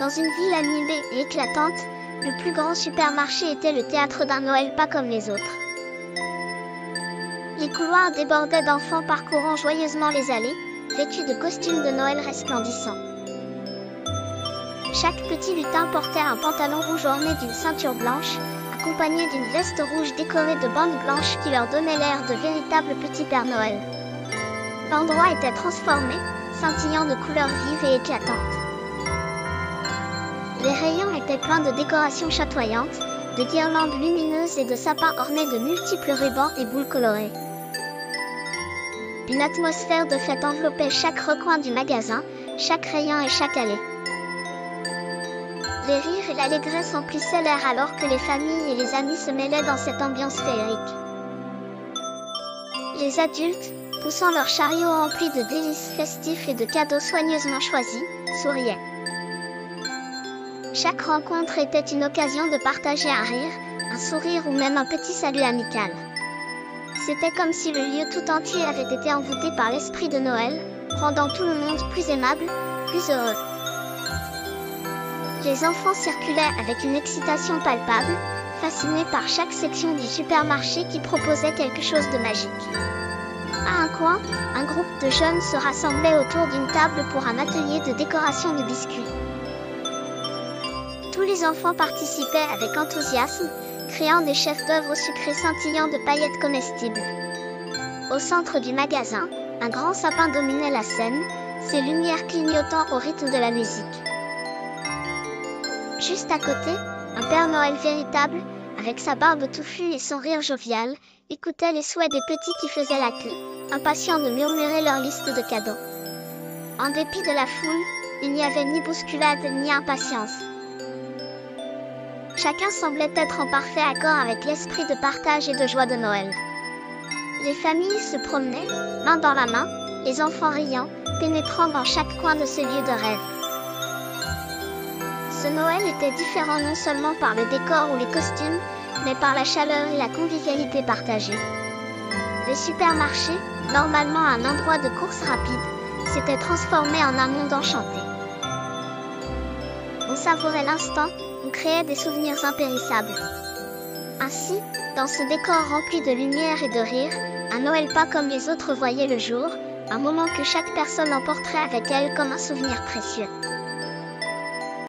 Dans une ville animée et éclatante, le plus grand supermarché était le théâtre d'un Noël pas comme les autres. Les couloirs débordaient d'enfants parcourant joyeusement les allées, vêtus de costumes de Noël resplendissants. Chaque petit lutin portait un pantalon rouge orné d'une ceinture blanche, accompagné d'une veste rouge décorée de bandes blanches qui leur donnaient l'air de véritables petits Pères Noël. L'endroit était transformé, scintillant de couleurs vives et éclatantes. Les rayons étaient pleins de décorations chatoyantes, de guirlandes lumineuses et de sapins ornés de multiples rubans et boules colorées. Une atmosphère de fête enveloppait chaque recoin du magasin, chaque rayon et chaque allée. Les rires et l'allégresse emplissaient l'air alors que les familles et les amis se mêlaient dans cette ambiance féerique. Les adultes, poussant leurs chariots remplis de délices festifs et de cadeaux soigneusement choisis, souriaient. Chaque rencontre était une occasion de partager un rire, un sourire ou même un petit salut amical. C'était comme si le lieu tout entier avait été envoûté par l'esprit de Noël, rendant tout le monde plus aimable, plus heureux. Les enfants circulaient avec une excitation palpable, fascinés par chaque section du supermarché qui proposait quelque chose de magique. À un coin, un groupe de jeunes se rassemblait autour d'une table pour un atelier de décoration de biscuits. Tous les enfants participaient avec enthousiasme, créant des chefs-d'œuvre sucrés scintillants de paillettes comestibles. Au centre du magasin, un grand sapin dominait la scène, ses lumières clignotant au rythme de la musique. Juste à côté, un Père Noël véritable, avec sa barbe touffue et son rire jovial, écoutait les souhaits des petits qui faisaient la queue, impatients de murmurer leur liste de cadeaux. En dépit de la foule, il n'y avait ni bousculade ni impatience. Chacun semblait être en parfait accord avec l'esprit de partage et de joie de Noël. Les familles se promenaient, main dans la main, les enfants riant, pénétrant dans chaque coin de ce lieu de rêve. Ce Noël était différent non seulement par le décor ou les costumes, mais par la chaleur et la convivialité partagée. Le supermarché, normalement un endroit de course rapide, s'était transformé en un monde enchanté. On savourait l'instant, on créait des souvenirs impérissables. Ainsi, dans ce décor rempli de lumière et de rire, un Noël pas comme les autres voyait le jour, un moment que chaque personne emporterait avec elle comme un souvenir précieux.